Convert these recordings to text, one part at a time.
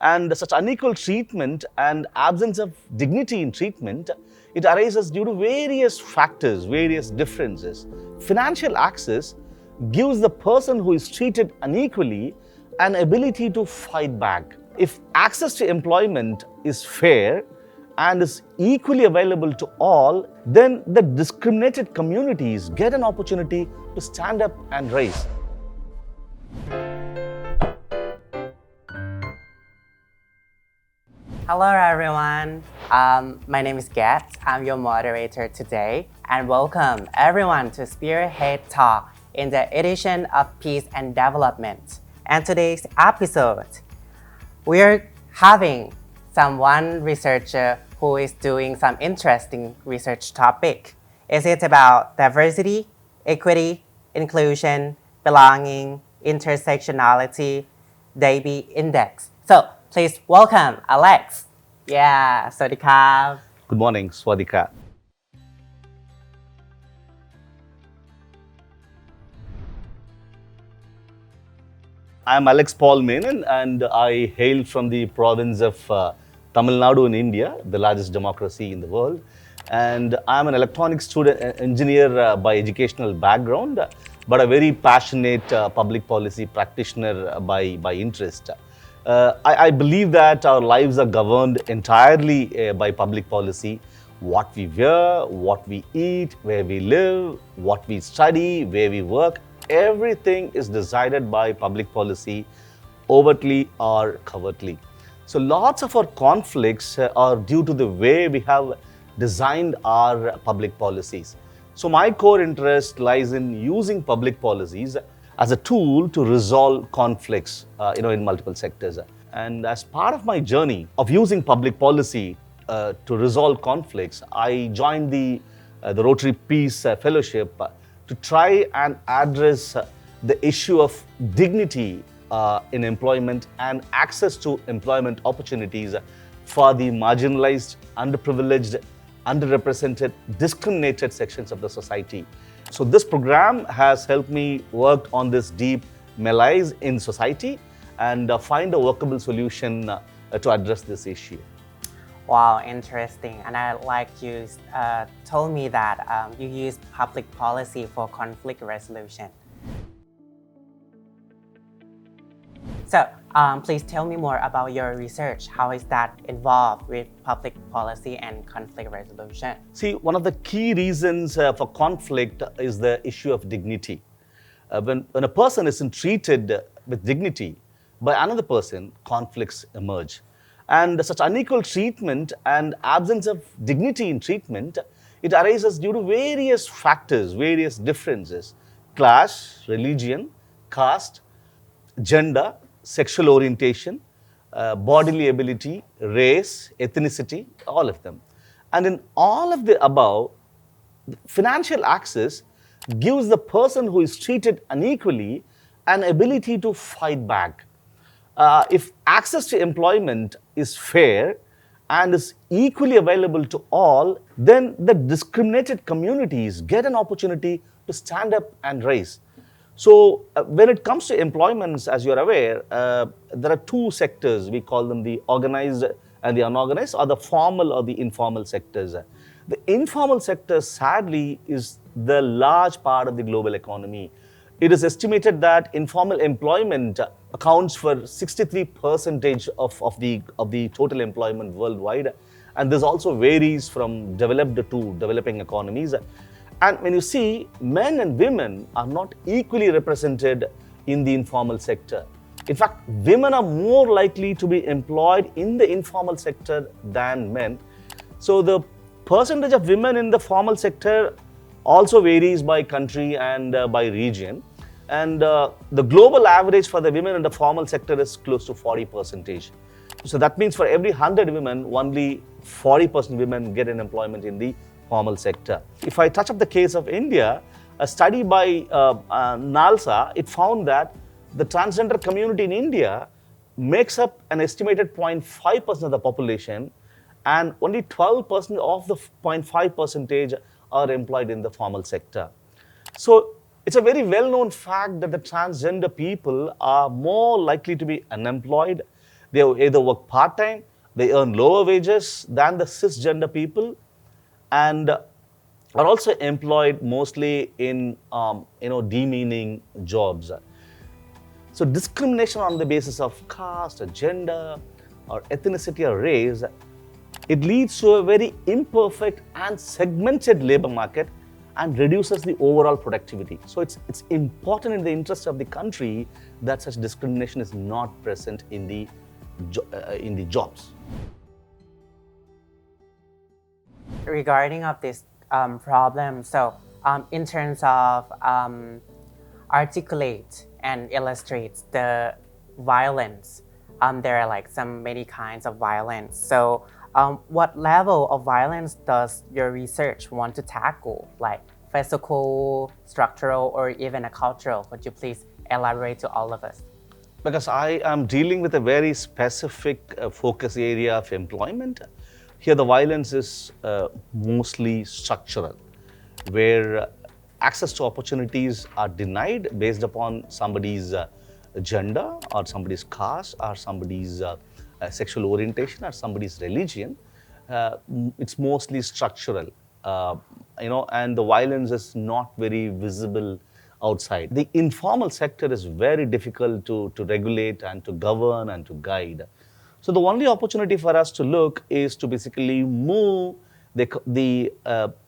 And such unequal treatment and absence of dignity in treatment, it arises due to various factors, various differences. Financial access gives the person who is treated unequally an ability to fight back. If access to employment is fair and is equally available to all, then the discriminated communities get an opportunity to stand up and rise. Hello everyone, my name is Gat. I'm your moderator today, and welcome everyone to SpearheadTalk in the edition of Peace and Development. And today's episode, we're having one researcher who is doing some interesting research topic. Is it about diversity, equity, inclusion, belonging, intersectionality, DABY index? So please welcome Alex. Yeah, สวัสดีครับ Good morning, Swadika. I'm Alex Paul Menon and I hail from the province of Tamil Nadu in India, the largest democracy in the world. And I'm an electronics student engineer by educational background, but a very passionate public policy practitioner by interest. I believe that our lives are governed entirely by public policy. What we wear, what we eat, where we live, what we study, where we work, everything is decided by public policy, overtly or covertly. So lots of our conflicts are due to the way we have designed our public policies. So my core interest lies in using public policies as a tool to resolve conflicts in multiple sectors. And as part of my journey of using public policy to resolve conflicts, I joined the Rotary Peace Fellowship to try and address the issue of dignity in employment and access to employment opportunities for the marginalized, underprivileged, underrepresented, discriminated sections of the society. So this program has helped me work on this deep malaise in society and find a workable solution to address this issue. Wow, interesting. And I like you told me that you use public policy for conflict resolution. So please tell me more about your research. How is that involved with public policy and conflict resolution? See, one of the key reasons for conflict is the issue of dignity. When a person isn't treated with dignity by another person, conflicts emerge. And such unequal treatment and absence of dignity in treatment, it arises due to various factors, various differences: class, religion, caste, gender, sexual orientation, bodily ability, race, ethnicity, all of them. And in all of the above, financial access gives the person who is treated unequally an ability to fight back. If access to employment is fair and is equally available to all, then the discriminated communities get an opportunity to stand up and rise. So when it comes to employments, as you're aware, there are two sectors. We call them the organized and the unorganized, or the formal or the informal sectors. The informal sector, sadly, is the large part of the global economy. It is estimated that informal employment accounts for 63% of the total employment worldwide. And this also varies from developed to developing economies. And when you see, men and women are not equally represented in the informal sector. In fact, women are more likely to be employed in the informal sector than men. So the percentage of women in the formal sector also varies by country and by region. And the global average for the women in the formal sector is close to 40%. So that means for every 100 women, only 40% women get an employment in the formal sector. If I touch up the case of India, a study by NALSA, it found that the transgender community in India makes up an estimated 0.5% of the population, and only 12% of the 0.5% are employed in the formal sector. So it's a very well-known fact that the transgender people are more likely to be unemployed. They either work part-time, they earn lower wages than the cisgender people, and are also employed mostly in demeaning jobs. So discrimination on the basis of caste or gender or ethnicity or race, it leads to a very imperfect and segmented labor market and reduces the overall productivity. So it's important in the interest of the country that such discrimination is not present in the jobs. Regarding of this problem, so in terms of articulate and illustrates the violence, there are like many kinds of violence. So what level of violence does your research want to tackle, like physical, structural, or even a cultural? Could you please elaborate to all of us? Because I am dealing with a very specific focus area of employment. Here the violence is mostly structural, where access to opportunities are denied based upon somebody's gender or somebody's caste or somebody's sexual orientation or somebody's religion. It's mostly structural, and the violence is not very visible outside. The informal sector is very difficult to regulate and to govern and to guide. So the only opportunity for us to look is to basically move the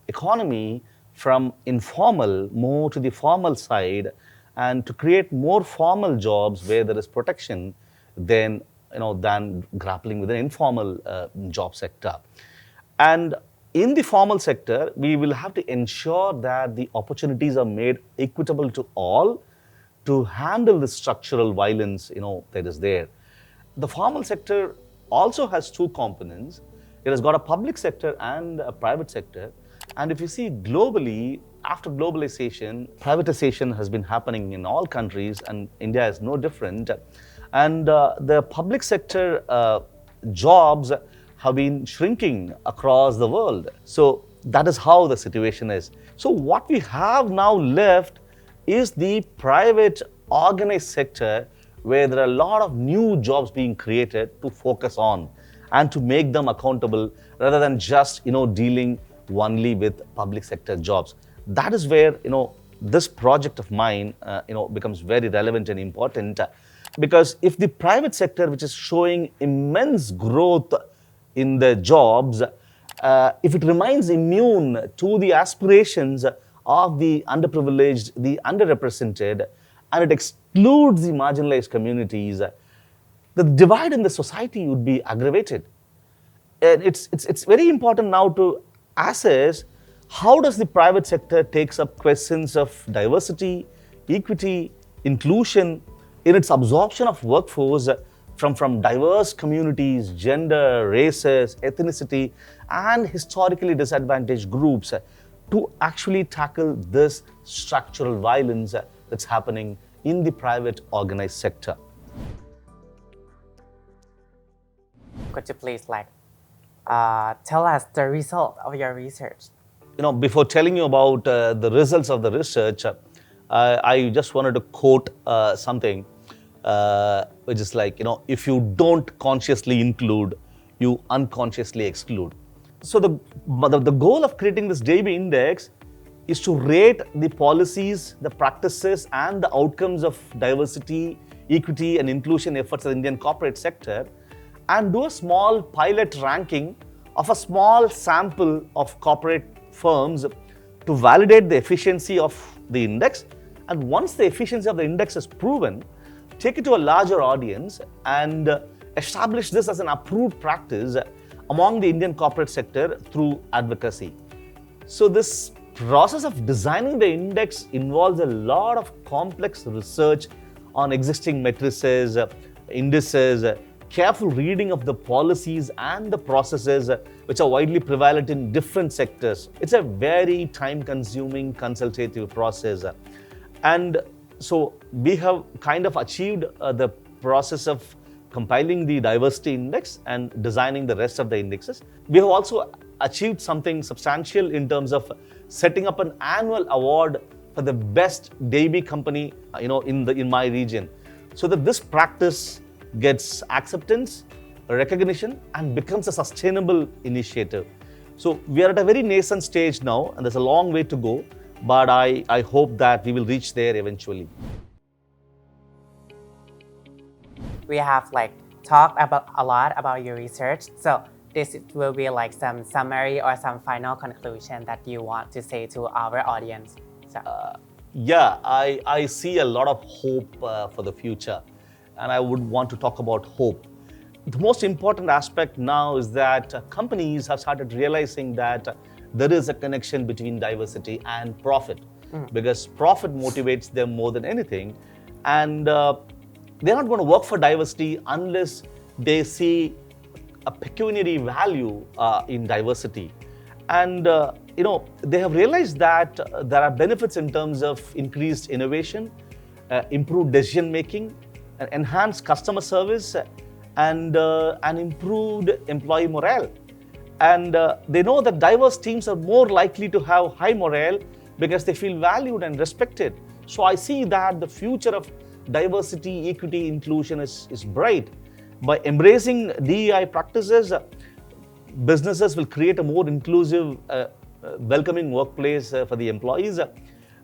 economy from informal more to the formal side, and to create more formal jobs where there is protection than grappling with an informal job sector. And in the formal sector, we will have to ensure that the opportunities are made equitable to all to handle the structural violence that is there. The formal sector also has two components. It has got a public sector and a private sector. And if you see globally, after globalization, privatization has been happening in all countries, and India is no different. And the public sector jobs have been shrinking across the world. So that is how the situation is. So what we have now left is the private organized sector, where there are a lot of new jobs being created to focus on and to make them accountable, rather than just dealing only with public sector jobs. That is where this project of mine becomes very relevant and important, because if the private sector, which is showing immense growth in the jobs, if it remains immune to the aspirations of the underprivileged, the underrepresented, and it excludes the marginalized communities, the divide in the society would be aggravated. And it's very important now to assess how does the private sector takes up questions of diversity, equity, inclusion in its absorption of workforce from diverse communities, gender, races, ethnicity, and historically disadvantaged groups to actually tackle this structural violence that's happening in the private organized sector. Could you please tell us the result of your research? Before telling you about the results of the research, I just wanted to quote something, which is if you don't consciously include, you unconsciously exclude. So the goal of creating this DABI index is to rate the policies, the practices, and the outcomes of diversity, equity, and inclusion efforts of the Indian corporate sector, and do a small pilot ranking of a small sample of corporate firms to validate the efficiency of the index. And once the efficiency of the index is proven, take it to a larger audience and establish this as an approved practice among the Indian corporate sector through advocacy. So this process of designing the index involves a lot of complex research on existing matrices, indices, careful reading of the policies and the processes which are widely prevalent in different sectors. It's a very time-consuming consultative process. And so we have kind of achieved the process of compiling the diversity index and designing the rest of the indexes. We have also achieved something substantial in terms of setting up an annual award for the best DABI company in my region, so that this practice gets acceptance, recognition, and becomes a sustainable initiative. So we are at a very nascent stage now, and there's a long way to go, but I hope that we will reach there eventually. We have talked about a lot about your research. So this will be some summary or some final conclusion that you want to say to our audience. So. Yeah, I see a lot of hope for the future, and I would want to talk about hope. The most important aspect now is that companies have started realizing that there is a connection between diversity and profit, because profit motivates them more than anything, and they're not going to work for diversity unless they see a pecuniary value in diversity. And they have realized that there are benefits in terms of increased innovation, improved decision making, enhanced customer service, and improved employee morale. And they know that diverse teams are more likely to have high morale because they feel valued and respected. So I see that the future of diversity, equity, inclusion is bright. By embracing DEI practices, businesses will create a more inclusive, welcoming workplace for the employees.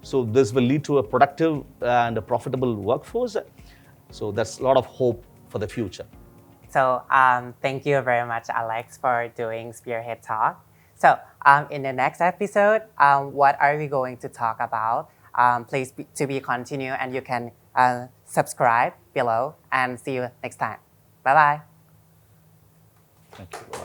So this will lead to a productive and a profitable workforce. So that's a lot of hope for the future. So thank you very much, Alex, for doing Spearhead Talk. So in the next episode, what are we going to talk about? Please to be continue, and you can subscribe below, and see you next time. Bye-bye. Thank you.